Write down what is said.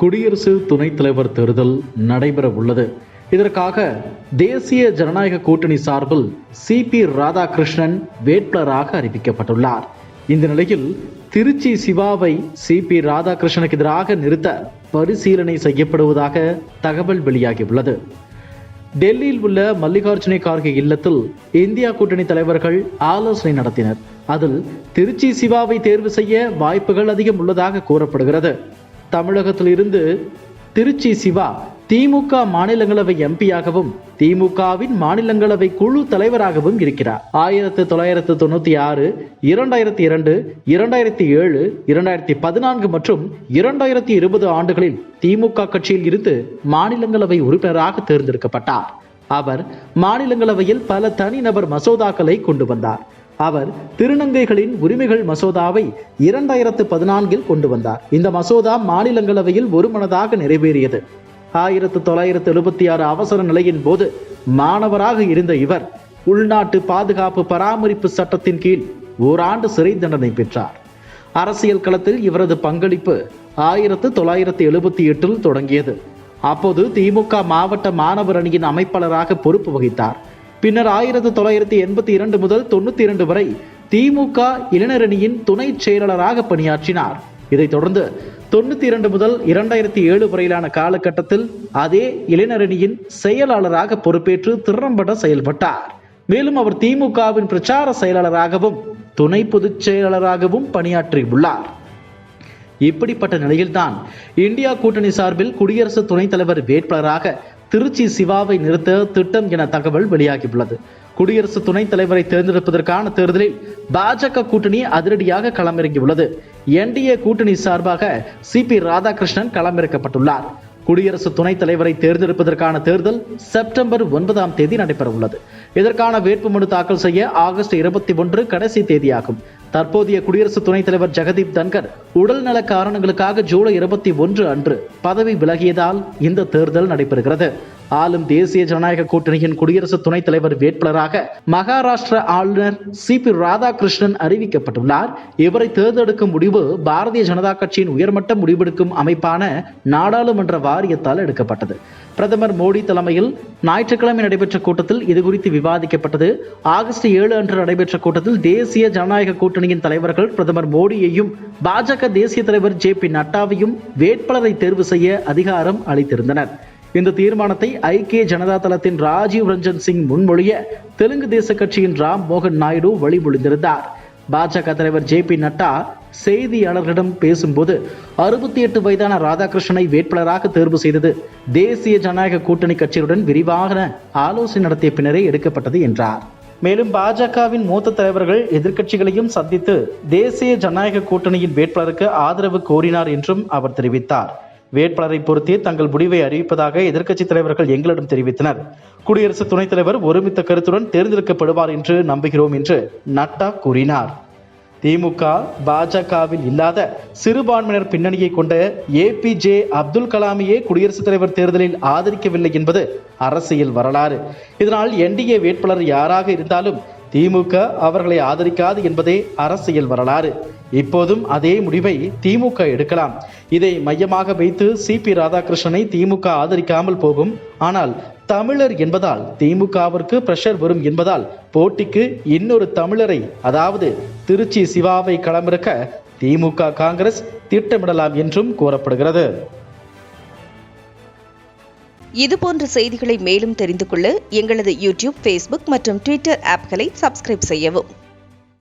குடியரசு துணைத் தலைவர் தேர்தல் நடைபெற உள்ளது. இதற்காக தேசிய ஜனநாயக கூட்டணி சார்பில் சிபி ராதாகிருஷ்ணன் வேட்பாளராக அறிவிக்கப்பட்டுள்ளார். இந்த நிலையில் திருச்சி சிவாவை சிபி ராதாகிருஷ்ணனுக்கு எதிராக நிறுத்த பரிசீலனை செய்யப்படுவதாக தகவல் வெளியாகியுள்ளது. டெல்லியில் உள்ள மல்லிகார்ஜுன கார்கே இல்லத்தில் இந்தியா கூட்டணி தலைவர்கள் ஆலோசனை நடத்தினர். அதில் திருச்சி சிவாவை தேர்வு செய்ய வாய்ப்புகள் அதிகம் உள்ளதாக கூறப்படுகிறது. தமிழகத்தில் இருந்து திருச்சி சிவா திமுக மாநிலங்களவை எம்பியாகவும் திமுகவின் மாநிலங்களவை குழு தலைவராகவும் இருக்கிறார். 1996, 2002, 2007, 2014 மற்றும் 2020 ஆண்டுகளில் திமுக கட்சியில் இருந்து மாநிலங்களவை உறுப்பினராக தேர்ந்தெடுக்கப்பட்டார். அவர் மாநிலங்களவையில் பல தனிநபர் மசோதாக்களை கொண்டு வந்தார். அவர் திருநங்கைகளின் உரிமைகள் மசோதாவை 2014 கொண்டு வந்தார். இந்த மசோதா மாநிலங்களவையில் ஒருமனதாக நிறைவேறியது. 1976 அவசர நிலையின் போது மாணவராக இருந்த இவர் உள்நாட்டு பாதுகாப்பு பராமரிப்பு சட்டத்தின் கீழ் ஓராண்டு சிறை தண்டனை பெற்றார். அரசியல் களத்தில் இவரது பங்களிப்பு 1978 தொடங்கியது. அப்போது திமுக மாவட்ட மாணவர் அணியின் அமைப்பாளராக பொறுப்பு வகித்தார். பின்னர் 1982 முதல் 92 வரை திமுக இளைஞரணியின் துணை செயலாளராக பணியாற்றினார். இதைத் தொடர்ந்து 92 முதல் 2007 வரையிலான காலகட்டத்தில் அதே இளைஞரணியின் செயலாளராக பொறுப்பேற்று திறம்பட செயல்பட்டார். மேலும் அவர் திமுகவின் பிரச்சார செயலாளராகவும் துணை பொதுச் செயலாளராகவும் பணியாற்றியுள்ளார். இப்படிப்பட்ட நிலையில்தான் இந்தியா கூட்டணி சார்பில் குடியரசு துணைத் தலைவர் வேட்பாளராக திருச்சி சிவாவை நிறுத்த திட்டம் என தகவல் வெளியாகியுள்ளது. குடியரசு துணைத் தலைவரை தேர்ந்தெடுப்பதற்கான தேர்தலில் பாஜக கூட்டணி அதிரடியாக களமிறங்கியுள்ளது. என்டிஏ கூட்டணி சார்பாக சிபி ராதாகிருஷ்ணன் களமிறக்கப்பட்டுள்ளார். குடியரசு துணைத் தலைவரை தேர்ந்தெடுப்பதற்கான தேர்தல் செப்டம்பர் 9 நடைபெற உள்ளது. இதற்கான வேட்புமனு தாக்கல் செய்ய ஆகஸ்ட் 21 கடைசி தேதியாகும். தற்போதைய குடியரசு துணைத் தலைவர் ஜெகதீப் தன்கர் உடல் நல காரணங்களுக்காக ஜூலை 21 அன்று பதவி விலகியதால் இந்த தேர்தல் நடைபெறுகிறது. ஆளும் தேசிய ஜனநாயக கூட்டணியின் குடியரசு துணைத் தலைவர் வேட்பாளராக மகாராஷ்டிர ஆளுநர் சிபி ராதாகிருஷ்ணன் அறிவிக்கப்பட்டுள்ளார். இவரை தேர்ந்தெடுக்கும் முடிவு பாரதிய ஜனதா கட்சியின் உயர்மட்ட முடிவெடுக்கும் அமைப்பான நாடாளுமன்ற வாரியத்தால் எடுக்கப்பட்டது. பிரதமர் மோடி தலைமையில் ஞாயிற்றுக்கிழமை நடைபெற்ற கூட்டத்தில் இதுகுறித்து விவாதிக்கப்பட்டது. ஆகஸ்ட் 7 அன்று நடைபெற்ற கூட்டத்தில் தேசிய ஜனநாயக கூட்டணியின் தலைவர்கள் பிரதமர் மோடியையும் பாஜக தேசிய தலைவர் ஜே.பி. நட்டாவையும் வேட்பாளரை தேர்வு செய்ய அதிகாரம் அளித்திருந்தனர். இந்த தீர்மானத்தை ஐக்கிய ஜனதா தளத்தின் ராஜீவ் ரஞ்சன் சிங் முன்மொழிய தெலுங்கு தேச கட்சியின் ராம் மோகன் நாயுடு வழிமொழிந்திருந்தார். பாஜக தலைவர் ஜே.பி. நட்டா செய்தியாளர்களிடம் பேசும்போது 68 வயதான ராதாகிருஷ்ணனை வேட்பாளராக தேர்வு செய்தது தேசிய ஜனநாயக கூட்டணி கட்சியுடன் விரிவான ஆலோசனை நடத்திய பின்னரே எடுக்கப்பட்டது என்றார். மேலும் பாஜகவின் மூத்த தலைவர்கள் எதிர்க்கட்சிகளையும் சந்தித்து தேசிய ஜனநாயக கூட்டணியின் வேட்பாளருக்கு ஆதரவு கோரினார் என்றும் அவர் தெரிவித்தார். வேட்பாளரை பொறுத்தே தங்கள் முடிவை அறிவிப்பதாக எதிர்க்கட்சித் தலைவர்கள் எங்களிடம் தெரிவித்தனர். குடியரசு துணைத் தலைவர் ஒருமித்த கருத்துடன் தேர்ந்தெடுக்கப்படுவார் என்று நம்புகிறோம் என்று நட்டா கூறினார். திமுக பாஜகவில் இல்லாத சிறுபான்மையினர் பின்னணியை கொண்ட APJ அப்துல் கலாமையே குடியரசுத் தலைவர் தேர்தலில் ஆதரிக்கவில்லை என்பது அரசியல் வரலாறு. இதனால் என்டிஏ வேட்பாளர் யாராக இருந்தாலும் திமுக அவர்களை ஆதரிக்காது என்பதே அரசியல் வரலாறு. இப்போதும் அதே முடிவை திமுக எடுக்கலாம். இதை மையமாக வைத்து சிபி ராதாகிருஷ்ணனை திமுக ஆதரிக்காமல் போகும். ஆனால் தமிழர் என்பதால் திமுகவிற்கு பிரஷர் வரும் என்பதால் போட்டிக்கு இன்னொரு தமிழரை, அதாவது திருச்சி சிவாவை களமிறக்க திமுக காங்கிரஸ் திட்டமிடலாம் என்றும் கூறப்படுகிறது. இதுபோன்ற செய்திகளை மேலும் தெரிந்து கொள்ள எங்களது யூடியூப், ஃபேஸ்புக் மற்றும் ட்விட்டர் ஆப்களை சப்ஸ்கிரைப் செய்யவும்.